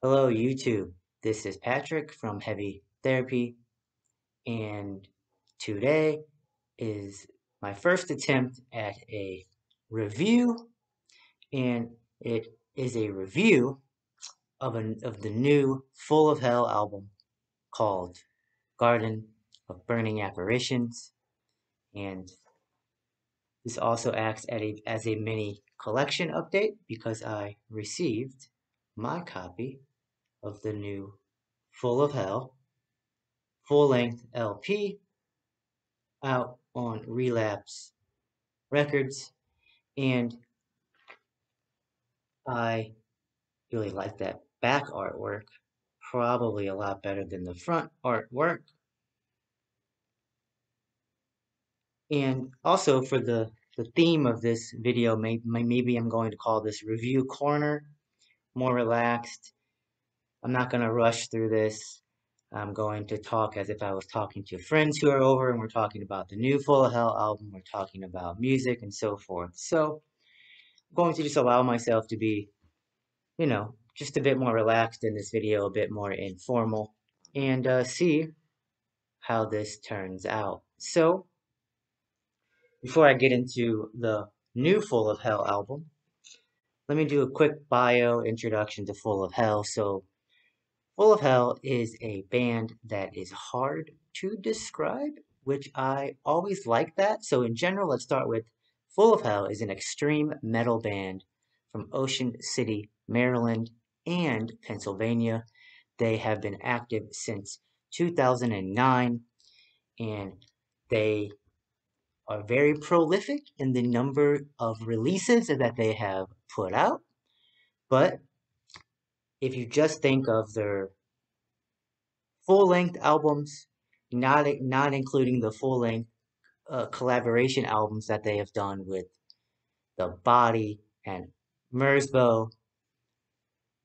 Hello, YouTube. This is Patrick from Heavy Therapy, and today is my first attempt at a review, and it is a review of the new Full of Hell album called Garden of Burning Apparitions, and this also acts as a mini collection update because I received my copy of the new Full of Hell full-length LP out on Relapse Records, and I really like that back artwork, probably a lot better than the front artwork. And also for the theme of this video, maybe I'm going to call this Review Corner, more relaxed. I'm not going to rush through this. I'm going to talk as if I was talking to friends who are over and we're talking about the new Full of Hell album, we're talking about music and so forth. So I'm going to just allow myself to be, just a bit more relaxed in this video, a bit more informal, and see how this turns out. So before I get into the new Full of Hell album, let me do a quick bio introduction to Full of Hell. So Full of Hell is a band that is hard to describe, which I always like that. So in general, let's start with Full of Hell is an extreme metal band from Ocean City, Maryland and Pennsylvania. They have been active since 2009 and they are very prolific in the number of releases that they have put out. But if you just think of their full-length albums, not including the full-length collaboration albums that they have done with The Body and Merzbow.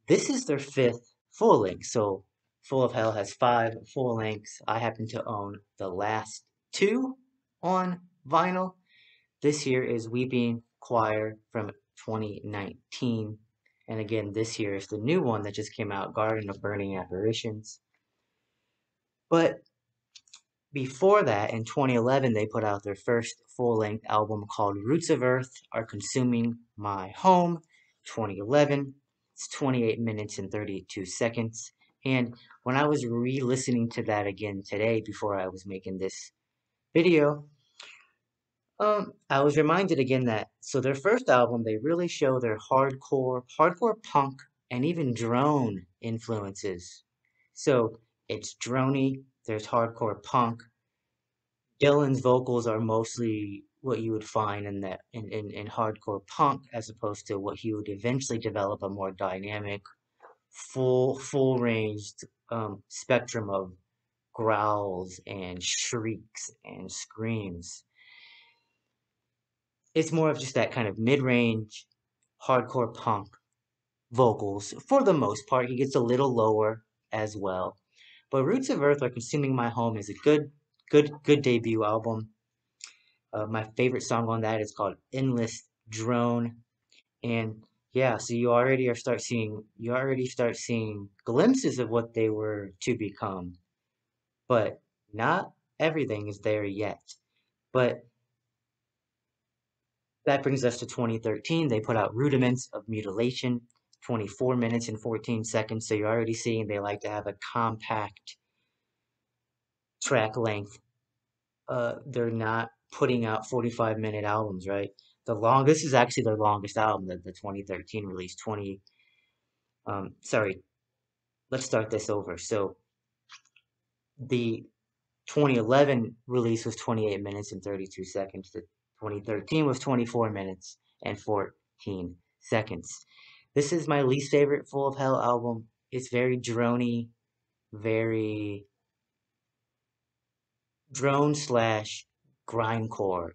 This is their fifth full-length, so Full of Hell has five full-lengths. I happen to own the last two on vinyl. This here is Weeping Choir from 2019. And again, this here is the new one that just came out, Garden of Burning Apparitions. But before that, in 2011, they put out their first full-length album called Roots of Earth Are Consuming My Home, 2011. It's 28 minutes and 32 seconds. And when I was re-listening to that again today before I was making this video, I was reminded again that, so their first album, they really show their hardcore punk, and even drone influences. So it's droney, there's hardcore punk, Dylan's vocals are mostly what you would find in hardcore punk, as opposed to what he would eventually develop a more dynamic, full ranged spectrum of growls and shrieks and screams. It's more of just that kind of mid range hardcore punk vocals for the most part. He gets a little lower as well. But Roots of Earth Are Consuming My Home is a good debut album. My favorite song on that is called Endless Drone. And yeah, so you already start seeing glimpses of what they were to become. But not everything is there yet. But that brings us to 2013. They put out Rudiments of Mutilation, 24 minutes and 14 seconds. So you're already seeing they like to have a compact track length. They're not putting out 45-minute albums, right? This is actually their longest album, the 2013 release. Sorry, let's start this over. So the 2011 release was 28 minutes and 32 seconds. The 2013 was 24 minutes and 14 seconds. This is my least favorite Full of Hell album. It's very droney, very drone slash grindcore.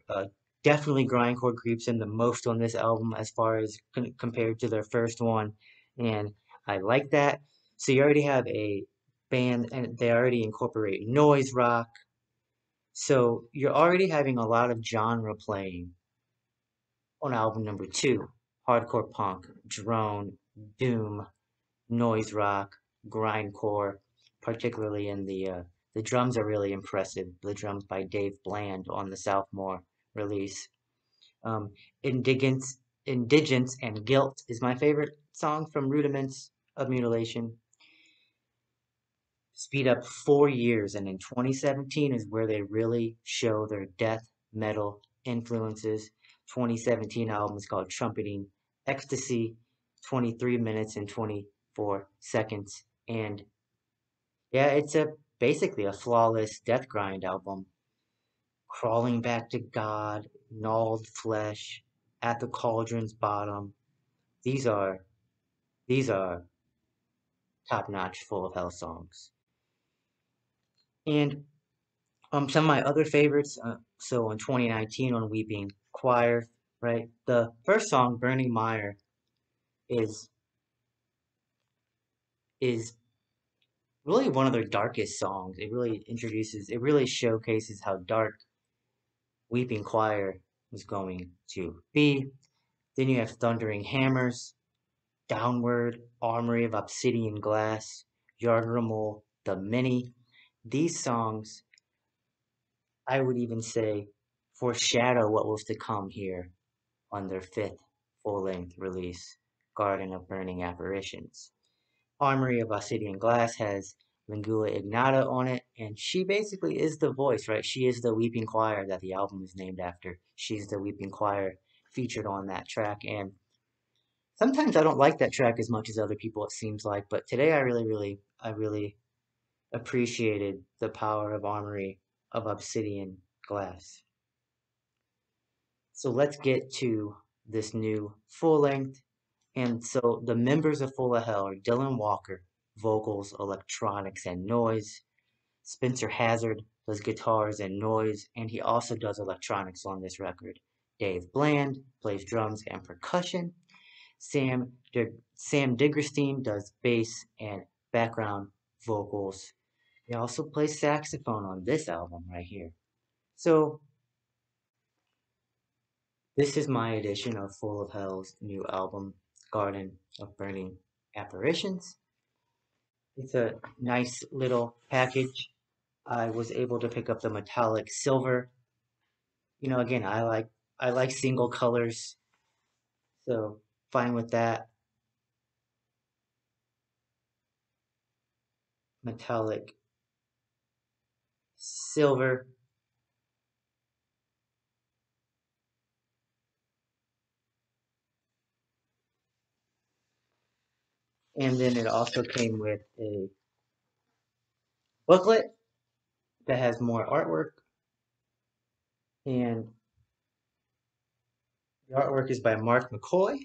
Definitely grindcore creeps in the most on this album as far as compared to their first one, and I like that. So you already have a band, and they already incorporate noise rock. So you're already having a lot of genre playing on album number two. Hardcore punk, drone, doom, noise rock, grindcore, particularly in the drums are really impressive. The drums by Dave Bland on the Southmore release. Um, Indigence and Guilt is my favorite song from Rudiments of Mutilation. Speed up 4 years, and in 2017 is where they really show their death metal influences. 2017 album is called Trumpeting Ecstasy, 23 minutes and 24 seconds. And yeah, it's a basically a flawless death grind album. Crawling back to God, gnawed flesh, at the cauldron's bottom. These are these are top-notch Full of Hell songs. And some of my other favorites. So in 2019 on Weeping Choir, right? The first song, Burning Mire, is is really one of their darkest songs. It really showcases how dark Weeping Choir was going to be. Then you have Thundering Hammers, Downward, Armory of Obsidian Glass, Yardrimal, The Many. These songs, I would even say, foreshadow what was to come here on their fifth full-length release, Garden of Burning Apparitions. Armory of Obsidian Glass has Lingua Ignata on it, and she basically is the voice, right? She is the weeping choir that the album is named after. She's the weeping choir featured on that track, and sometimes I don't like that track as much as other people, it seems like, but today I really appreciated the power of Armory of Obsidian Glass. So let's get to this new full length. And so the members of Full of Hell are Dylan Walker, vocals, electronics, and noise. Spencer Hazard does guitars and noise, and he also does electronics on this record. Dave Bland plays drums and percussion. Sam Diggerstein does bass and background vocals. He also plays saxophone on this album right here. So this is my edition of Full of Hell's new album, Garden of Burning Apparitions. It's a nice little package. I was able to pick up the metallic silver. You know, again, I like single colors, so fine with that. Metallic silver. And then it also came with a booklet that has more artwork. And the artwork is by Mark McCoy.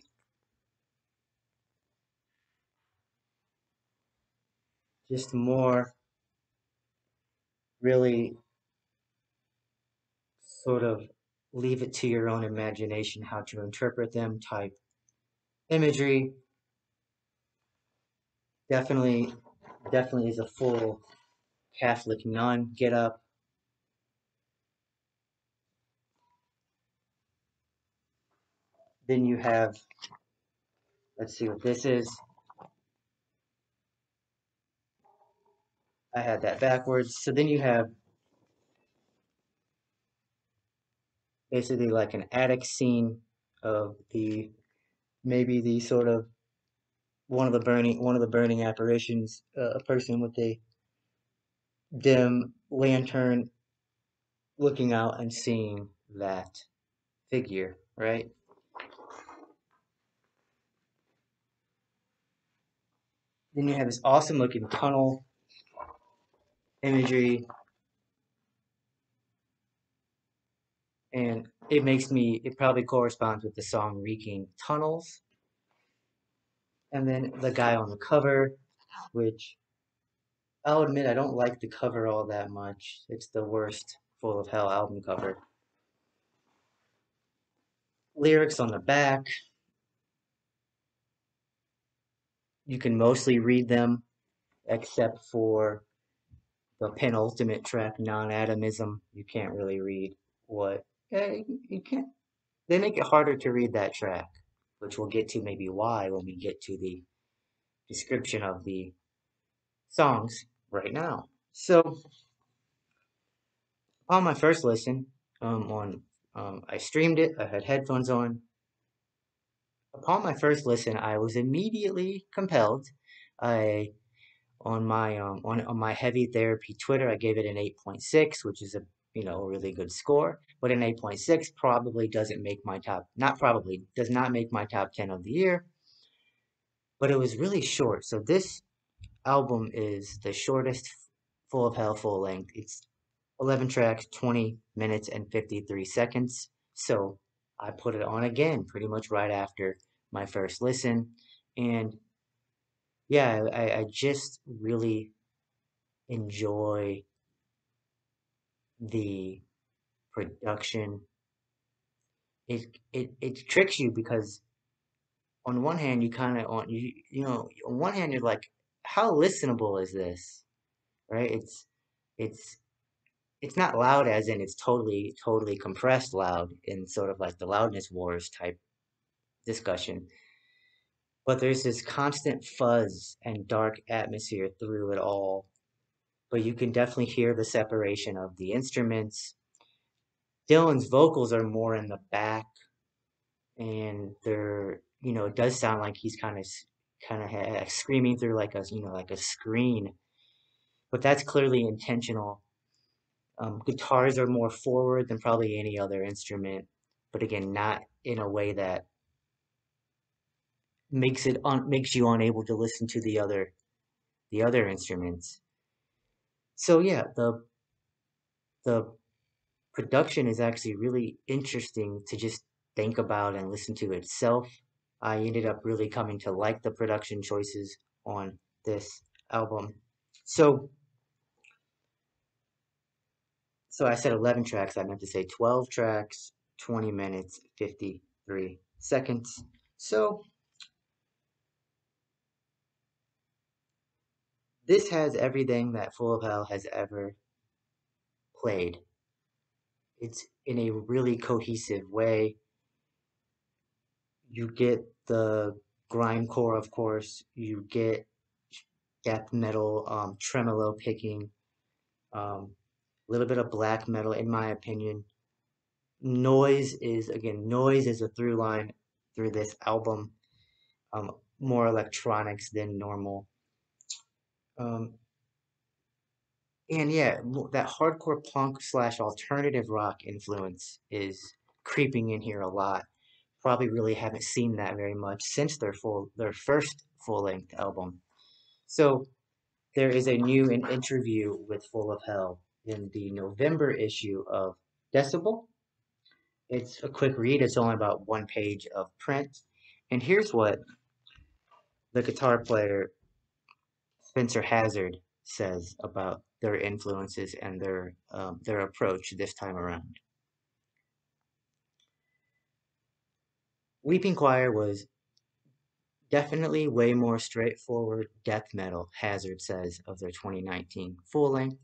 Just more really sort of leave it to your own imagination how to interpret them type imagery. Definitely, definitely is a full Catholic nun get up. Then you have, let's see what this is. I had that backwards. So then you have basically like an attic scene of the maybe the sort of one of the burning apparitions, a person with a dim lantern looking out and seeing that figure, right? Then you have this awesome looking tunnel imagery, and it probably corresponds with the song Reeking Tunnels. And then the guy on the cover, which I'll admit I don't like the cover all that much. It's the worst Full of Hell album cover. Lyrics on the back, you can mostly read them except for the penultimate track, Non-Atomism. You can't really read what. You can't. They make it harder to read that track, which we'll get to maybe why when we get to the description of the songs right now. So on my first listen, I streamed it. I had headphones on. Upon my first listen, I was immediately compelled. I on my Heavy Therapy Twitter, I gave it an 8.6, which is a really good score. But an 8.6 probably doesn't make my top. Not probably does not make my top 10 of the year. But it was really short. So this album is the shortest Full of Hell full length. It's 11 tracks, 20 minutes and 53 seconds. So I put it on again pretty much right after my first listen. And yeah, I just really enjoy the production. It tricks you because on one hand you kind of on one hand you're like, how listenable is this? Right? It's it's not loud as in it's totally compressed loud in sort of like the loudness wars type discussion. But there's this constant fuzz and dark atmosphere through it all. But you can definitely hear the separation of the instruments. Dylan's vocals are more in the back, and it does sound like he's kind of screaming through like a screen. But that's clearly intentional. Guitars are more forward than probably any other instrument, but again, not in a way that makes you unable to listen to the other instruments. So yeah, the production is actually really interesting to just think about and listen to itself. I ended up really coming to like the production choices on this album. So so I said 11 tracks, I meant to say 12 tracks, 20 minutes, 53 seconds. So this has everything that Full of Hell has ever played. It's in a really cohesive way. You get the grindcore, of course. You get death metal, tremolo picking, a little bit of black metal, in my opinion. Noise is a through line through this album. More electronics than normal. Um, and yeah, that hardcore punk slash alternative rock influence is creeping in here a lot. Probably really haven't seen that very much since their first full length album. So there is a new interview with Full of Hell in the November issue of Decibel. It's a quick read. It's only about one page of print. And here's what the guitar player Spencer Hazard says about their influences and their approach this time around. Weeping Choir was definitely way more straightforward death metal, Hazard says of their 2019 full length.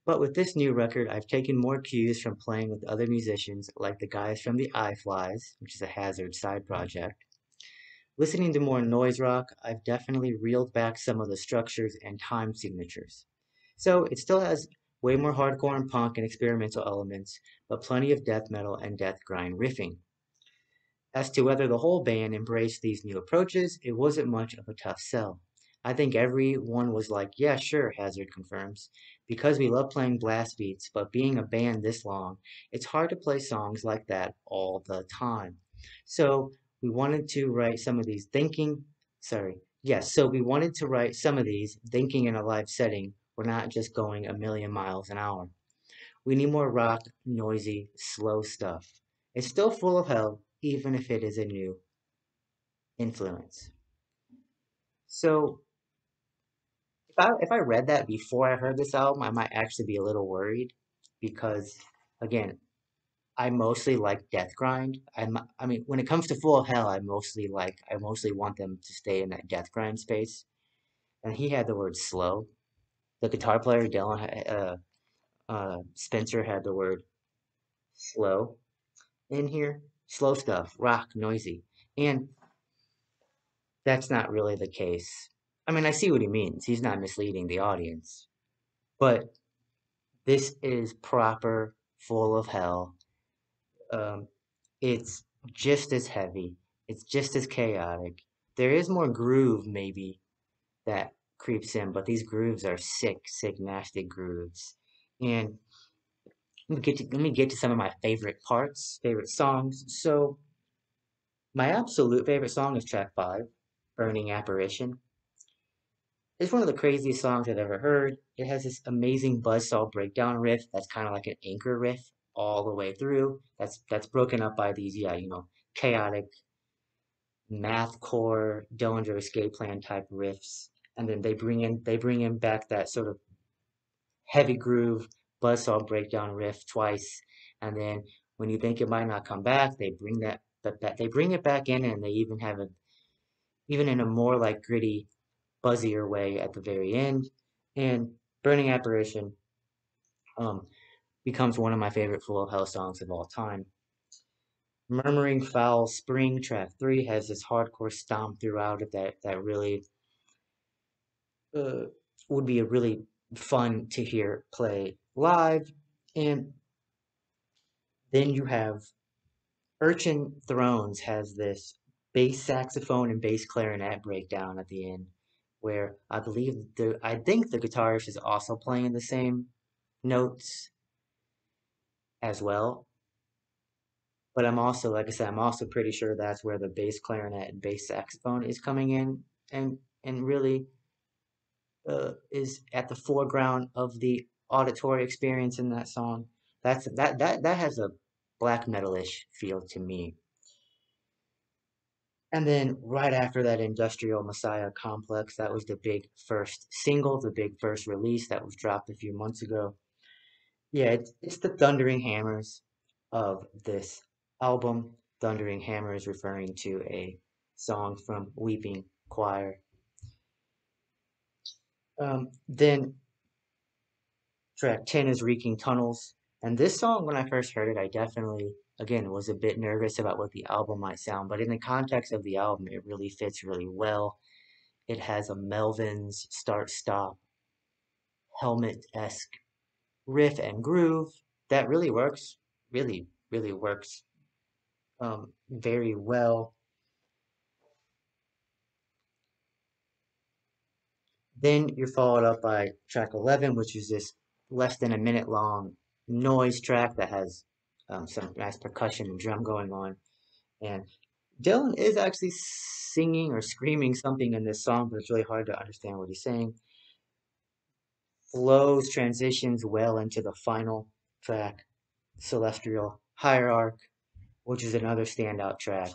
But with this new record, I've taken more cues from playing with other musicians like the guys from the iFlies, which is a Hazard side project. Listening to more noise rock, I've definitely reeled back some of the structures and time signatures. So it still has way more hardcore and punk and experimental elements, but plenty of death metal and death grind riffing. As to whether the whole band embraced these new approaches, it wasn't much of a tough sell. I think everyone was like, yeah, sure, Hazard confirms. Because we love playing blast beats, but being a band this long, it's hard to play songs like that all the time. So we wanted to write some of these thinking, sorry, yes, so we wanted to write some of these thinking in a live setting. We're not just going a million miles an hour. We need more rock, noisy, slow stuff. It's still full of hell, even if it is a new influence. So if I read that before I heard this album, I might actually be a little worried because again, I mostly like death grind. I mean, when it comes to Full of Hell, I mostly want them to stay in that death grind space. And he had the word slow. The guitar player Spencer had the word slow in here. Slow stuff, rock, noisy, and that's not really the case. I mean, I see what he means. He's not misleading the audience, but this is proper Full of Hell. Um, it's just as heavy. It's just as chaotic. There is more groove, maybe, that creeps in, but these grooves are sick, sick, nasty grooves. And let me get to some of my favorite parts, favorite songs. So my absolute favorite song is track 5, Burning Apparition. It's one of the craziest songs I've ever heard. It has this amazing buzzsaw breakdown riff that's kind of like an anchor riff all the way through. That's broken up by these, yeah, chaotic mathcore Dillinger Escape Plan type riffs, and then they bring in back that sort of heavy groove buzzsaw breakdown riff twice, and then when you think it might not come back, they bring that they bring it back in, and they even have it even in a more like gritty, buzzier way at the very end. And Burning Apparition um, becomes one of my favorite Full of Hell songs of all time. Murmuring Foul Spring, track 3, has this hardcore stomp throughout it that really uh, would be a really fun to hear play live. And then you have Urchin Thrones has this bass saxophone and bass clarinet breakdown at the end, where I think the guitarist is also playing the same notes as well. But I'm also, like I said, I'm also pretty sure that's where the bass clarinet and bass saxophone is coming in and really is at the foreground of the auditory experience in that song. That has a black metalish feel to me. And then right after that, Industrial Messiah Complex, that was the big first single, the big first release that was dropped a few months ago. Yeah, it's the thundering hammers of this album. Thundering Hammers referring to a song from Weeping Choir. Then track 10 is Reeking Tunnels. And this song, when I first heard it, I definitely, again, was a bit nervous about what the album might sound. But in the context of the album, it really fits really well. It has a Melvin's start stop helmet esque riff and groove that really works, really works very well. Then you're followed up by track 11, which is this less than a minute long noise track that has some nice percussion and drum going on. And Dylan is actually singing or screaming something in this song, but it's really hard to understand what he's saying. Flows transitions well into the final track, Celestial Hierarch, which is another standout track.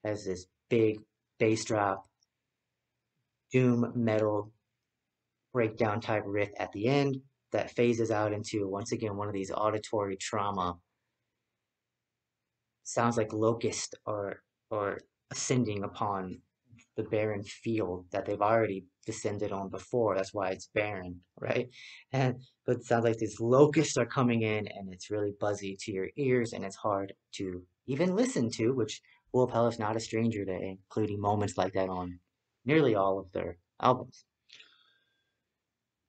Has this big bass drop, doom metal breakdown type riff at the end that phases out into once again one of these auditory trauma. Sounds like locusts or ascending upon the barren field that they've already descended on before. That's why it's barren, right? And but it sounds like these locusts are coming in, and it's really buzzy to your ears, and it's hard to even listen to. Which Will Pell is not a stranger to including moments like that on nearly all of their albums.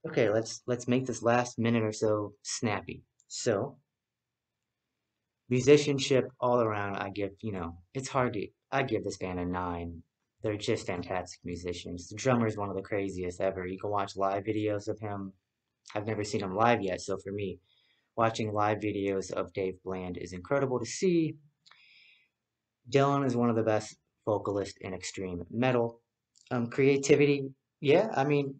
Okay, let's make this last minute or so snappy. So musicianship all around, I give, it's hard to, I give this band a 9. They're just fantastic musicians. The drummer is one of the craziest ever. You can watch live videos of him. I've never seen him live yet, so for me, watching live videos of Dave Bland is incredible to see. Dylan is one of the best vocalists in extreme metal. Creativity, yeah, I mean,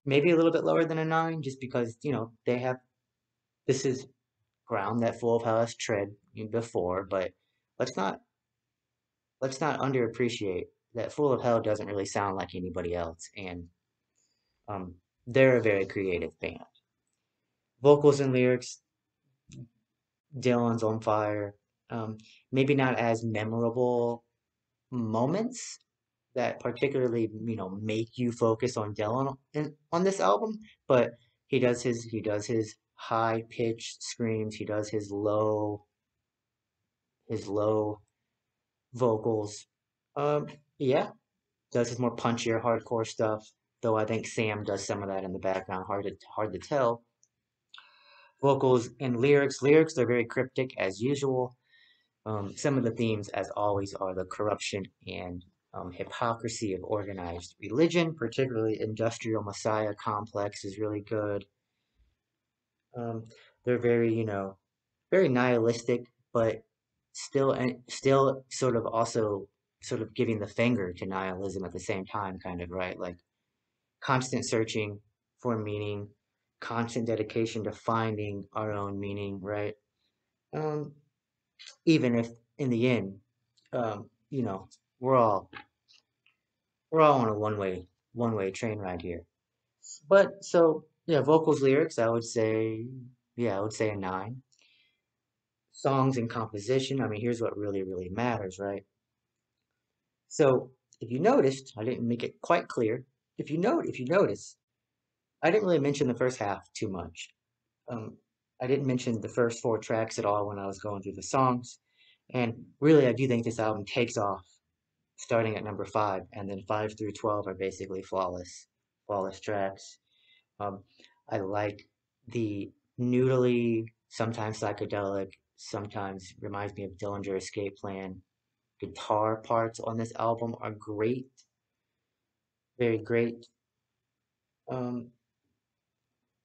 maybe a little bit lower than a 9, just because, they have, this is ground that Full of Hell has tread before, but let's not let's not underappreciate that Full of Hell doesn't really sound like anybody else, and um, they're a very creative band. Vocals and lyrics, Dylan's on fire. Um, Maybe not as memorable moments that particularly make you focus on Dylan on this album, but he does his high pitched screams, he does his low vocals. Um, yeah, does his more punchier, hardcore stuff. Though I think Sam does some of that in the background. Hard to tell. Vocals and lyrics. Lyrics, they're very cryptic as usual. Some of the themes, as always, are the corruption and hypocrisy of organized religion, particularly industrial messiah complex is really good. Um, they're very, very nihilistic, but still sort of also sort of giving the finger to nihilism at the same time, kind of, right? Like constant searching for meaning, constant dedication to finding our own meaning, right? Um, Even if in the end, um, you know, we're all we're all on a one way train ride here. But so yeah, vocals, lyrics, I would say a 9. Songs and composition, I mean, here's what really matters, right? So if you noticed, I didn't make it quite clear. If you notice, I didn't really mention the first half too much. Um, I didn't mention the first 4 tracks at all when I was going through the songs. And really, I do think this album takes off starting at number 5, and then 5 through 12 are basically flawless tracks. Um, I like the noodly, sometimes psychedelic, sometimes reminds me of Dillinger Escape Plan. Guitar parts on this album are great, very great. Um,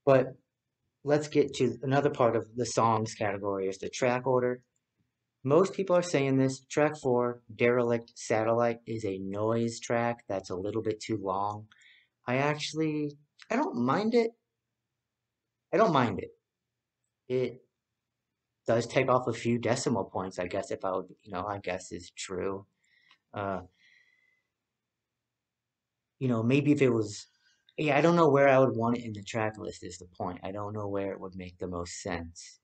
but let's get to another part of the songs category is the track order. Most people are saying this. Track 4, Derelict Satellite, is a noise track that's a little bit too long. I actually, I don't mind it. I don't mind it. It does take off a few decimal points, I guess, if I would, I guess is true. Uh, maybe if it was, yeah, I don't know where I would want it in the track list is the point. I don't know where it would make the most sense.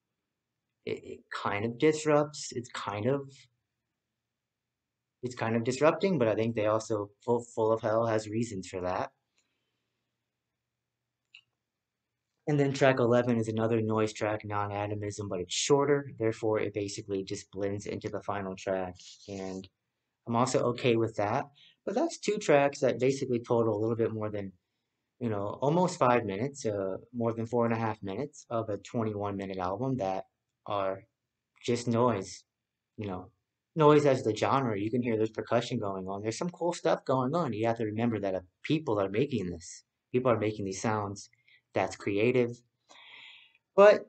It kind of disrupts, it's kind of disrupting, but I think they also, Full of Hell has reasons for that. And then track 11 is another noise track, non-atomism, but it's shorter. Therefore, it basically just blends into the final track. And I'm also okay with that. But that's 2 tracks that basically total a little bit more than, almost 5 minutes, more than 4.5 minutes of a 21-minute album that are just noise, you know. Noise as the genre. You can hear there's percussion going on. There's some cool stuff going on. You have to remember that people are making this. People are making these sounds. That's creative. But,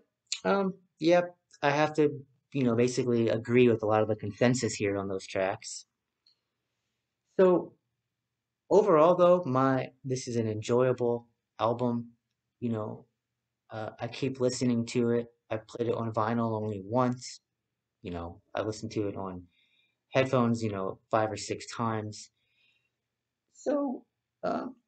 yep, I have to, basically agree with a lot of the consensus here on those tracks. So overall, though, this is an enjoyable album. You know, I keep listening to it. I played it on vinyl only once. I listened to it on headphones, 5 or 6 times. So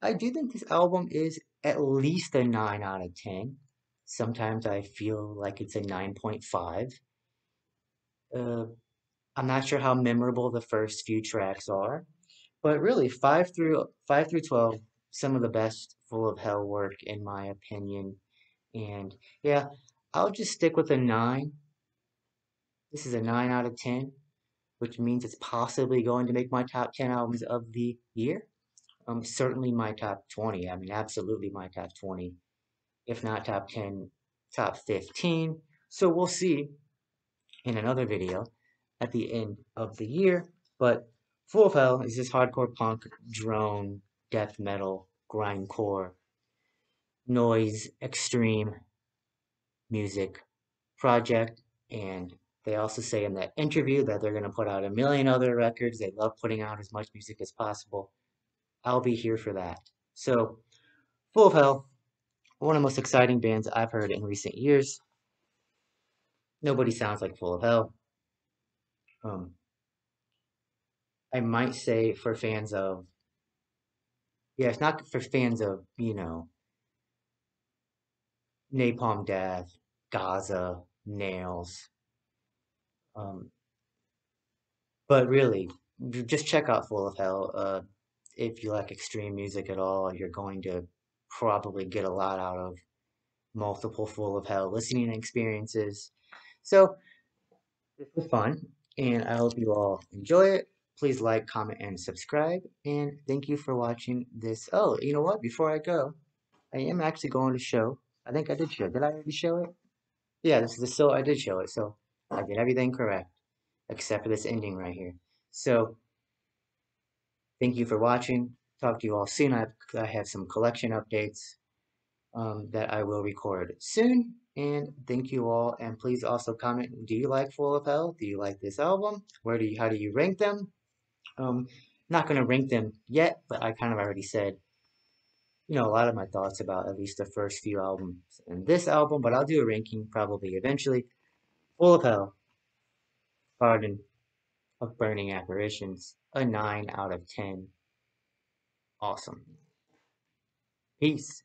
I do think this album is at least a 9 out of 10. Sometimes I feel like it's a 9.5. Uh, I'm not sure how memorable the first few tracks are, but really 5 through 12, some of the best Full of Hell work in my opinion. And yeah, I'll just stick with a 9. This is a 9 out of 10, which means it's possibly going to make my top 10 albums of the year. Certainly my top 20. I mean, absolutely my top 20. If not top 10, top 15. So we'll see in another video at the end of the year. But Full of Hell is this hardcore punk, drone, death metal, grindcore, noise, extreme music project. And they also say in that interview that they're going to put out a million other records. They love putting out as much music as possible. I'll be here for that. So, Full of Hell, one of the most exciting bands I've heard in recent years. Nobody sounds like Full of Hell. Um, I might say for fans of, yeah, it's not for fans of, Napalm Death, Gaza, Nails. Um, but really, just check out Full of Hell. If you like extreme music at all, you're going to probably get a lot out of multiple Full of Hell listening experiences. So, this was fun, and I hope you all enjoy it. Please like, comment, and subscribe. And thank you for watching this. Oh, you know what? Before I go, I am actually going to show. I think I did show. Did I already show it? Yeah, this is the so I did show it. So I did everything correct except for this ending right here. So thank you for watching. Talk to you all soon. I have some collection updates that I will record soon. And thank you all. And please also comment. Do you like Full of Hell? Do you like this album? How do you rank them? Not gonna rank them yet, but I kind of already said, a lot of my thoughts about at least the first few albums and this album, but I'll do a ranking probably eventually. Full of Hell, Garden of Burning Apparitions, a 9 out of 10. Awesome. Peace.